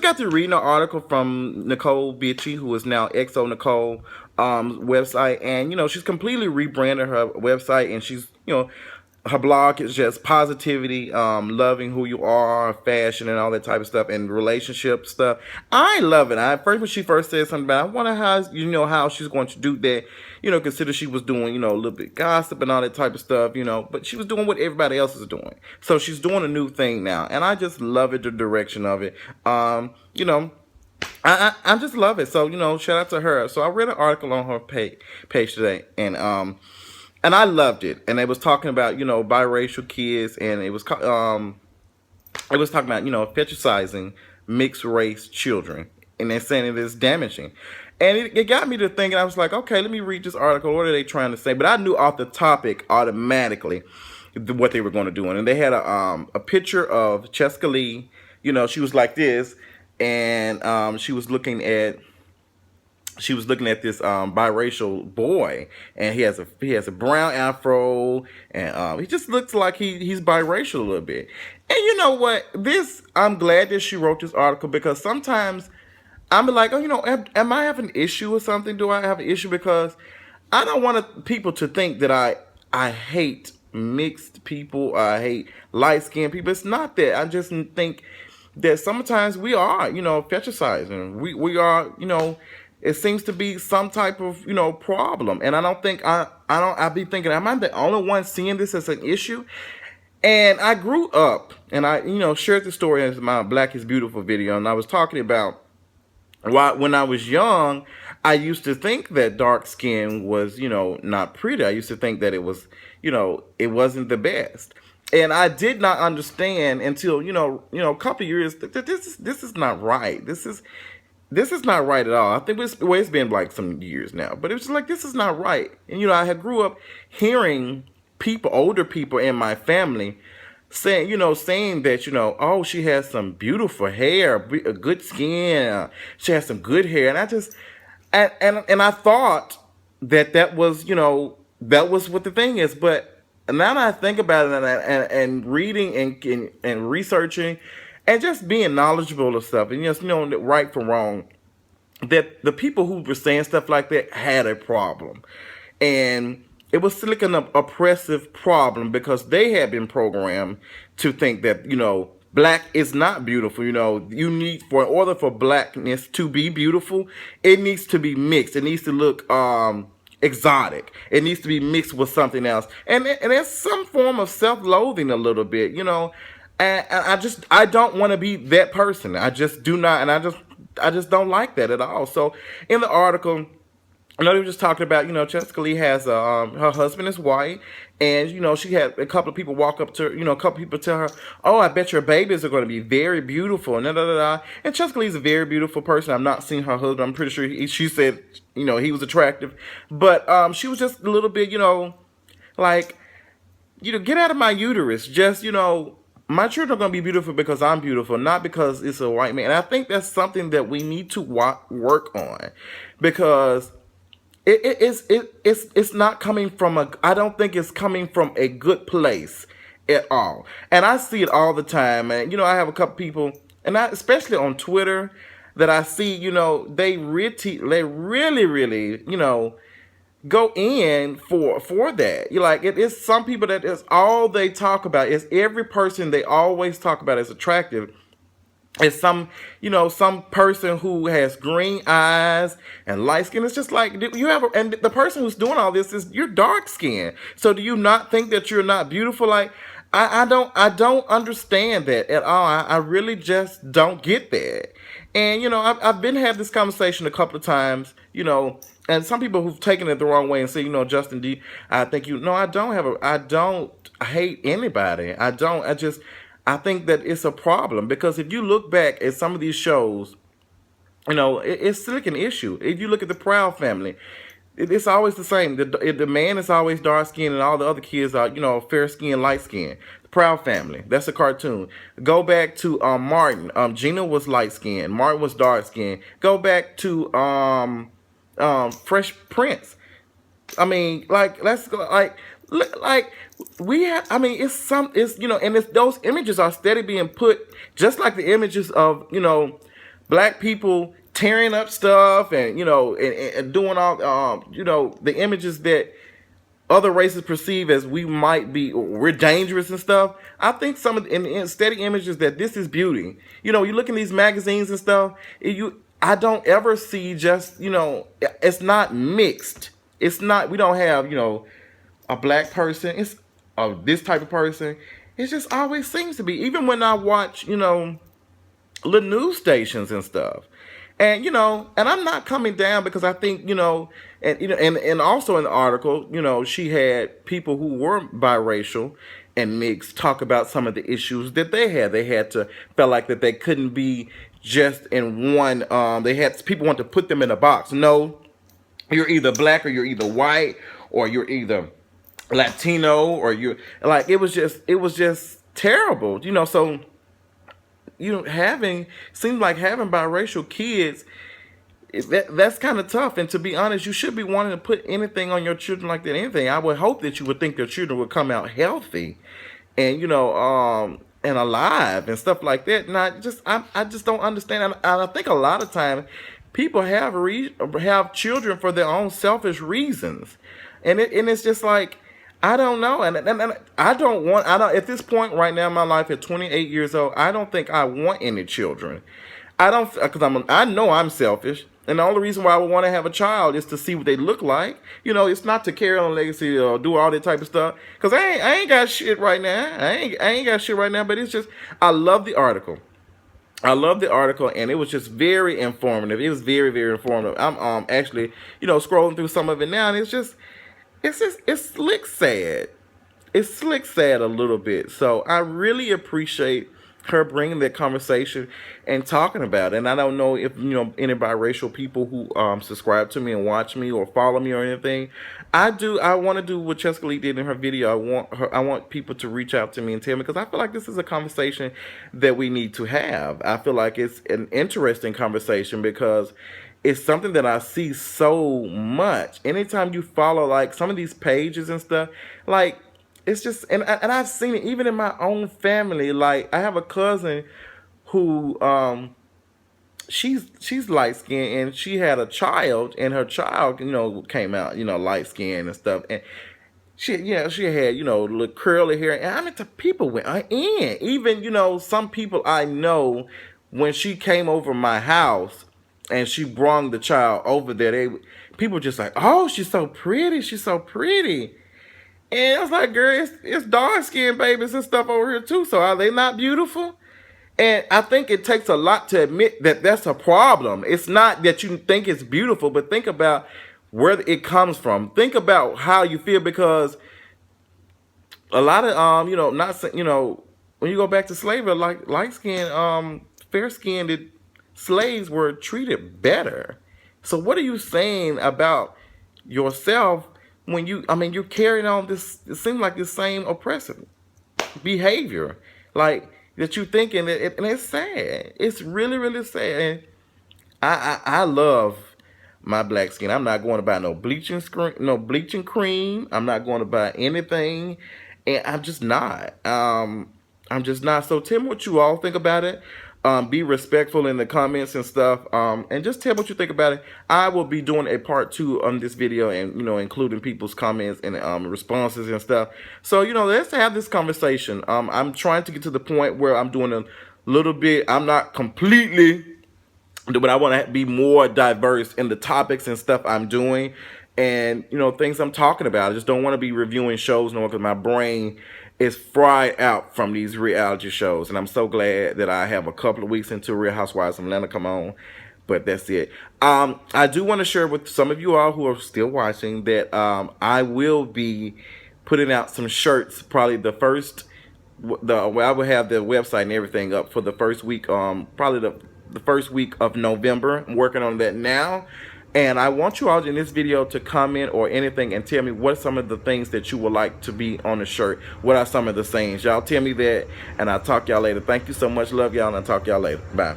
got to read an article from Nicole Bitchy, who is now XO Nicole website, and she's completely rebranded her website, and she's her blog is just positivity, loving who you are, fashion, and all that type of stuff, and relationship stuff. I love it. When she first said something about, I wonder how she's going to do that. Consider she was doing a little bit gossip and all that type of stuff. But she was doing what everybody else is doing. So she's doing a new thing now, and I just love it. The direction of it. I just love it. So shout out to her. So I read an article on her page today, and I loved it. And it was talking about biracial kids, and it was talking about fetishizing mixed race children, and they're saying it is damaging. And it got me to thinking. I was like, okay, let me read this article. What are they trying to say? But I knew off the topic automatically what they were going to do. And they had a picture of Cheska Lee. She was like this, and she was looking at this biracial boy, and he has a brown afro, and he just looks like he's biracial a little bit. And you know what? I'm glad that she wrote this article, because sometimes I'm like, am I having an issue with something? Do I have an issue? Because I don't want people to think that I hate mixed people. I hate light-skinned people. It's not that. I just think that sometimes we are, fetishizing. We are, it seems to be some type of, problem. And I don't think, I be thinking, am I the only one seeing this as an issue? And I grew up, and I, shared the story as my Black is Beautiful video, and I was talking about when I was young, I used to think that dark skin was, not pretty. I used to think that it was, it wasn't the best. And I did not understand until, a couple of years that this is not right. This is not right at all. I think it's been like some years now, but it was just like, this is not right. And, I had grew up hearing older people in my family saying that, oh, she has some beautiful hair, a good skin, she has some good hair. And I just, and I thought that was, that was what the thing is. But now that I think about it, and reading and researching and just being knowledgeable of stuff, and just right from wrong, that the people who were saying stuff like that had a problem. And it was like an oppressive problem, because they had been programmed to think that, black is not beautiful. You need, in order for blackness to be beautiful, it needs to be mixed. It needs to look exotic. It needs to be mixed with something else. And there's some form of self-loathing a little bit, And I don't want to be that person. I just do not. And I just don't like that at all. So in the article, they were just talking about, Cheska Lee has her husband is white, and she had a couple of people walk up to her, a couple of people tell her, oh, I bet your babies are going to be very beautiful, and And Cheska Lee's a very beautiful person. I've not seen her husband. I'm pretty sure she said, he was attractive, but she was just a little bit, like, get out of my uterus. Just, my children are going to be beautiful because I'm beautiful, not because it's a white man. And I think that's something that we need to work on, because it's not coming from I don't think it's coming from a good place at all. And I see it all the time. And, I have a couple people, and especially on Twitter, that I see, they really, go in for that. It is some people that is all they talk about, is every person they always talk about as attractive. It's some person who has green eyes and light skin. It's just like, and the person who's doing all this you're dark skinned. So do you not think that you're not beautiful? Like, I don't understand that at all. I really just don't get that. And, I've been having this conversation a couple of times, and some people who've taken it the wrong way and say, Justin D, I think I don't hate anybody. I think that it's a problem, because if you look back at some of these shows, it's still like an issue. If you look at the Proud Family, it's always the same. The man is always dark skinned, and all the other kids are, fair skin, light skin. The Proud Family, that's a cartoon. Go back to Martin. Gina was light skinned. Martin was dark skinned. Go back to Fresh Prince. I mean, let's go, and those images are steady being put, just like the images of, black people tearing up stuff and and doing all the images that other races perceive as we might be, we're dangerous and stuff. I think some of the in steady images that this is beauty. You look in these magazines and stuff. I don't ever see just it's not mixed. It's not. We don't have a black person. It's this type of person. It just always seems to be. Even when I watch little news stations and stuff. And I'm not coming down because I think, and also in the article, she had people who were biracial and mixed talk about some of the issues that they had. They had to felt like that they couldn't be just in one. They had people want to put them in a box. No, you're either black or you're either white or you're either Latino or you're like it was just terrible. So seems like having biracial kids, that's kind of tough. And to be honest, you should be wanting to put anything on your children like that. Anything. I would hope that you would think your children would come out healthy, and and alive and stuff like that. Not just I just don't understand. And I think a lot of times people have children for their own selfish reasons, and it's just like. I don't know, and I don't at this point right now in my life at 28 years old, I don't think I want any children. I don't, because I know I'm selfish, and the only reason why I would want to have a child is to see what they look like. It's not to carry on a legacy or do all that type of stuff, because I ain't got shit right now. I ain't got shit right now, but it's just, I love the article. And it was just very informative. It was very, very informative. I'm actually, scrolling through some of it now, and it's slick sad. It's slick sad a little bit. So I really appreciate her bringing that conversation and talking about it. And I don't know if any biracial people who subscribe to me and watch me or follow me or anything. I want to do what Cheska Lee did in her video. I want people to reach out to me and tell me, because I feel like this is a conversation that we need to have. I feel like it's an interesting conversation because it's something that I see so much. Anytime you follow like some of these pages and stuff, like it's just, and I've seen it even in my own family. Like I have a cousin who she's light skinned and she had a child, and her child came out light skinned and stuff, and she had little curly hair, and I mean the people went in. Even some people I know, when she came over my house and she brought the child over there, people just like, oh, she's so pretty, and I was like, girl, it's dark skinned babies and stuff over here too, so are they not beautiful? And I think it takes a lot to admit that that's a problem. It's not that you think it's beautiful, but think about where it comes from. Think about how you feel, because a lot of when you go back to slavery, like light skinned, fair skinned slaves were treated better. So what are you saying about yourself when you're carrying on this, it seems like the same oppressive behavior, like that you thinking that, and it's sad. It's really, really sad. And I love my black skin. I'm not going to buy no bleaching cream. I'm not going to buy anything, and I'm just not. So tell me what you all think about it. Be respectful in the comments and stuff, and just tell what you think about it. I will be doing a part 2 on this video, and including people's comments and responses and stuff. So let's have this conversation. I'm trying to get to the point where I'm doing a little bit. I'm not completely, but I want to be more diverse in the topics and stuff I'm doing, and things I'm talking about. I just don't want to be reviewing shows no more, because my brain is fried out from these reality shows. And I'm so glad that I have a couple of weeks into Real Housewives of Atlanta come on. But that's it. I do want to share with some of you all who are still watching that I will be putting out some shirts probably I will have the website and everything up for the first week, probably the first week of November. I'm working on that now. And I want you all in this video to comment or anything and tell me what are some of the things that you would like to be on the shirt. What are some of the sayings? Y'all tell me that, and I'll talk y'all later. Thank you so much. Love y'all, and I'll talk y'all later. Bye.